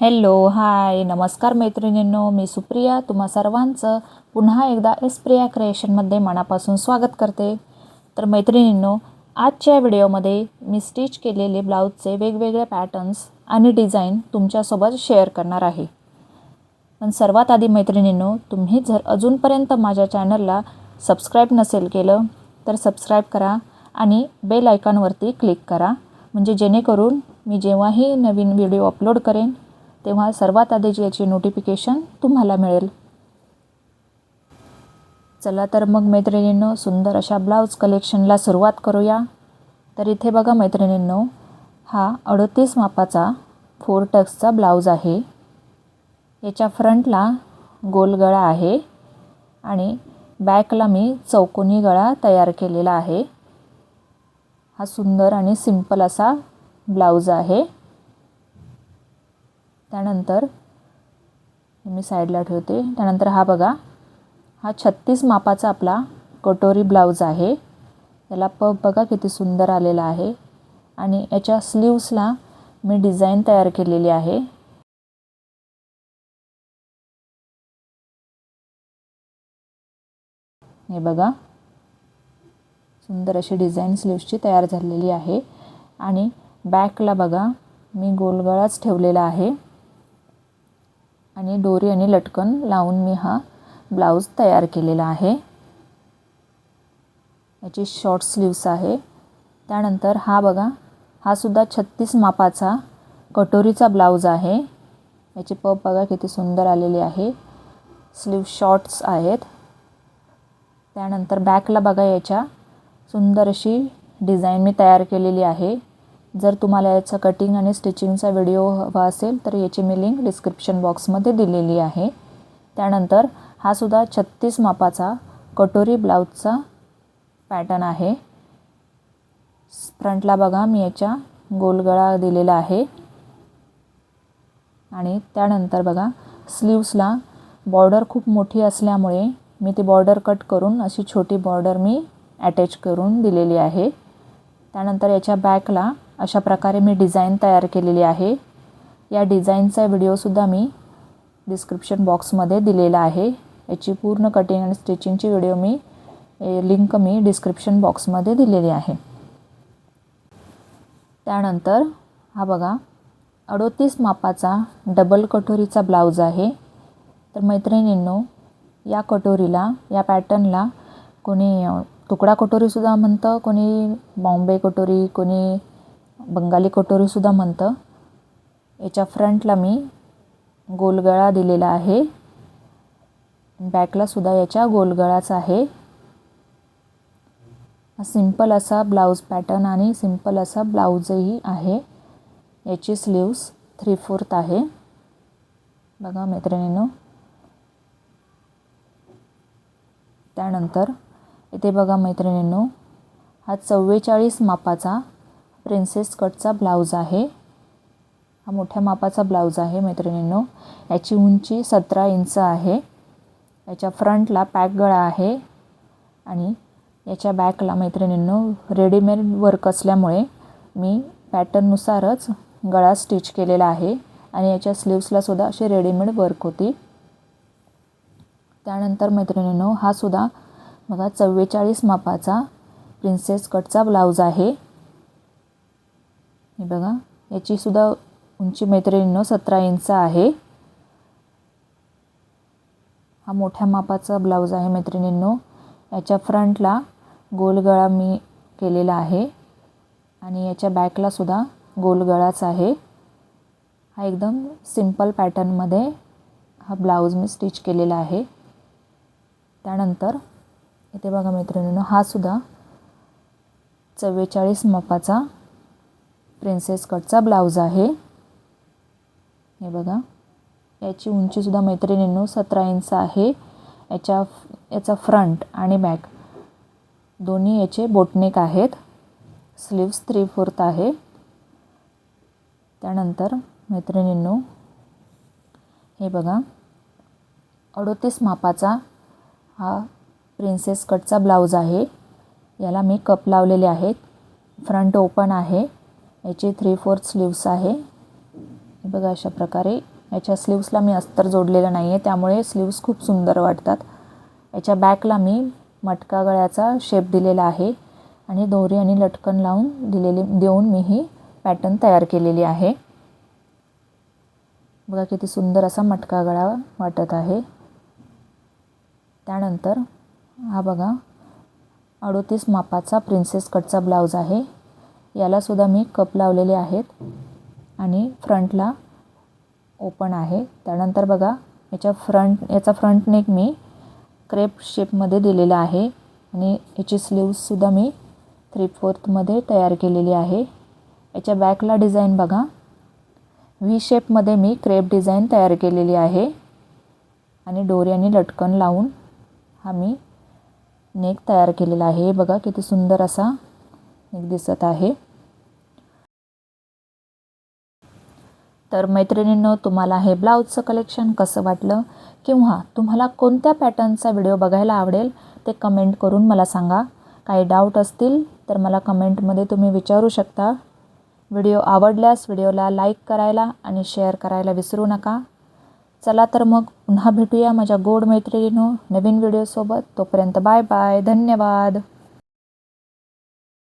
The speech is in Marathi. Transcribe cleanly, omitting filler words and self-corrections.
हॅलो हाय नमस्कार मैत्रिणींनो, मी सुप्रिया तुम्हा सर्वांचं पुन्हा एकदा एस्प्रिया क्रिएशनमध्ये मनापासून स्वागत करते। तर मैत्रिणींनो, आजच्या व्हिडिओमध्ये मी स्टिच केलेले ब्लाऊजचे वेगवेगळे पॅटर्न्स आणि डिझाईन तुमच्यासोबत शेअर करणार आहे। पण सर्वात आधी मैत्रिणींनो, तुम्ही जर अजूनपर्यंत माझ्या चॅनलला सबस्क्राईब नसेल केलं तर सबस्क्राईब करा आणि बेल आयकॉनवरती क्लिक करा, म्हणजे जेणेकरून मी जेव्हाही नवीन व्हिडिओ अपलोड करेन तेव्हा सर्वात आधी याची नोटिफिकेशन तुम्हाला मिळेल। चला तर मग मैत्रिणींनो, सुंदर अशा ब्लाऊज कलेक्शनला सुरुवात करूया। तर इथे बघा मैत्रिणींनो, हा 38 मापाचा 4 टक्सचा ब्लाऊज आहे। याच्या फ्रंटला गोल गळा आहे आणि बॅकला मी चौकोनी गळा तयार केलेला आहे। हा सुंदर आणि सिंपल असा ब्लाऊज आहे। त्यानंतर मी साईडला ठेवते। त्यानंतर हा बघा, हा 36 मापाचा आपला कटोरी ब्लाऊज आहे। याला पफ बघा किती सुंदर आलेला आहे आणि याच्या स्लीव्सला मी डिझाईन तयार केलेली आहे। हे बघा, सुंदर अशी डिझाईन स्लीव्सची तयार झालेली आहे आणि बॅकला बघा मी गोलगळाच ठेवलेला आहे आणि दोरी आणि लटकन लावून मी हा ब्लाऊज तयार केलेला आहे। याची शॉर्ट स्लीव्स आहे। त्यानंतर हा बघा, हा सुद्धा 36 मापाचा कटोरीचा ब्लाऊज आहे। याची पफ बघा किती सुंदर आलेली आहे, स्लीव शॉर्ट्स आहेत। त्यानंतर बॅकला बघा याच्या सुंदर अशी डिझाईन मी तयार केलेली आहे। जर तुम्हाला याचा कटिंग आणि स्टिचिंगचा व्हिडिओ हवा असेल तर याची मी लिंक डिस्क्रिप्शन बॉक्समध्ये दिलेली आहे। त्यानंतर हा सुद्धा 36 मापाचा कटोरी ब्लाऊजचा पॅटर्न आहे। फ्रंटला बघा मी याच्या गोलगळा दिलेला आहे आणि त्यानंतर बघा स्लीव्सला बॉर्डर खूप मोठी असल्यामुळे मी ती बॉर्डर कट करून अशी छोटी बॉर्डर मी अटॅच करून दिलेली आहे। त्यानंतर याच्या बॅकला अशा प्रकारे मी डिझाईन तयार केलेली आहे। या डिझाईनचा व्हिडिओसुद्धा मी डिस्क्रिप्शन बॉक्समध्ये दिलेला आहे। याची पूर्ण कटिंग आणि स्टिचिंगची व्हिडिओ मी लिंक मी डिस्क्रिप्शन बॉक्समध्ये दिलेली आहे। त्यानंतर हा बघा 38 मापाचा डबल कटोरीचा ब्लाऊज आहे। तर मैत्रिणींनो, या कटोरीला, या पॅटर्नला कोणी तुकडा कटोरीसुद्धा म्हणतं, कोणी बॉम्बे कटोरी, कोणी बंगाली कटोरीसुद्धा म्हणतं। याच्या फ्रंटला मी गोलगळा दिलेला आहे, बॅकला सुद्धा याच्या गोलगळाच आहे। सिंपल असा ब्लाऊज पॅटर्न आणि सिंपल असा ब्लाऊजही आहे। याची स्लीव्स 3/4 आहे बघा मैत्रिणींनो। त्यानंतर इथे बघा मैत्रिणींनो, हा 44 मापाचा प्रिन्सेस कटचा ब्लाऊज आहे। हा मोठ्या मापाचा ब्लाऊज आहे मैत्रिणींनो। याची उंची 17 इंच आहे। याच्या फ्रंटला पॅक गळा आहे आणि याच्या बॅकला मैत्रिणींनो रेडीमेड वर्क असल्यामुळे मी पॅटर्ननुसारच गळा स्टिच केलेला आहे आणि याच्या स्लीव्सला सुद्धा अशी रेडीमेड वर्क होती। त्यानंतर मैत्रिणींनो, हा सुद्धा बघा 44 मापाचा प्रिन्सेस कटचा ब्लाऊज आहे। हे बघा, याची सुद्धा उंची मैत्रिणींनो 17 इंच आहे। हा मोठ्या मापाचा ब्लाऊज आहे मैत्रिणींनो। याच्या फ्रंटला गोलगळा मी केलेला आहे आणि याच्या बॅकला सुद्धा गोलगळाच आहे। हा एकदम सिंपल पॅटर्नमध्ये हा ब्लाऊज मी स्टिच केलेला आहे। त्यानंतर इथे बघा मैत्रिणींनो, हा सुद्धा 44 मापाचा प्रिन्सेस कटचा ब्लाऊज आहे। हे बघा, याची उंचीसुद्धा मैत्रिणींनो 17 इंच आहे। याचा फ्रंट आणि बॅक दोन्ही याचे बोटनेक आहेत। स्लीव्स 3/4 आहे। त्यानंतर मैत्रिणींनो, हे बघा 38 मापाचा हा प्रिन्सेस कटचा ब्लाऊज आहे। याला मी कप लावलेले आहेत। फ्रंट ओपन आहे। याची 3/4 स्लीव्स आहे। बघा अशा प्रकारे याच्या स्लीव्सला मी अस्तर जोडलेलं नाही आहे, त्यामुळे स्लीव्स खूप सुंदर वाटतात. याच्या बॅकला मी मटका गळ्याचा शेप दिलेला आहे आणि दोरी आणि लटकन लावून देऊन मी ही पॅटर्न तयार केलेली आहे. बघा किती सुंदर असा मटका गळा वाटत आहे. त्यानंतर हा बघा 38 मापाचा प्रिन्सेस कटचा ब्लाऊज आहे. याला सुद्धा मी कप लावलेले आहेत आणि फ्रंटला ओपन आहे. त्यानंतर बघा याचा फ्रंट नेक मी क्रेप शेपमध्ये दिलेला आहे आणि याची स्लीव्ससुद्धा मी 3/4 मध्ये तयार केलेली आहे. याच्या बॅकला डिझाईन बघा व्ही शेपमध्ये मी क्रेप डिझाईन तयार केलेली आहे आणि दोरी आणि लटकन लावून हा मी नेक तयार केलेला आहे. बघा किती सुंदर असा नेक दिसत आहे. तर मैत्रिणींनो, तुम्हाला हे ब्लाऊजचं कलेक्शन कसं वाटलं किंवा तुम्हाला कोणत्या पॅटर्नचा व्हिडिओ बघायला आवडेल ते कमेंट करून मला सांगा. काही डाऊट असतील तर मला कमेंटमध्ये तुम्ही विचारू शकता. व्हिडिओ आवडल्यास व्हिडिओला लाईक करायला आणि शेअर करायला विसरू नका. चला तर मग पुन्हा भेटूया माझ्या गोड मैत्रिणींनो नवीन व्हिडिओसोबत. तोपर्यंत बाय बाय. धन्यवाद.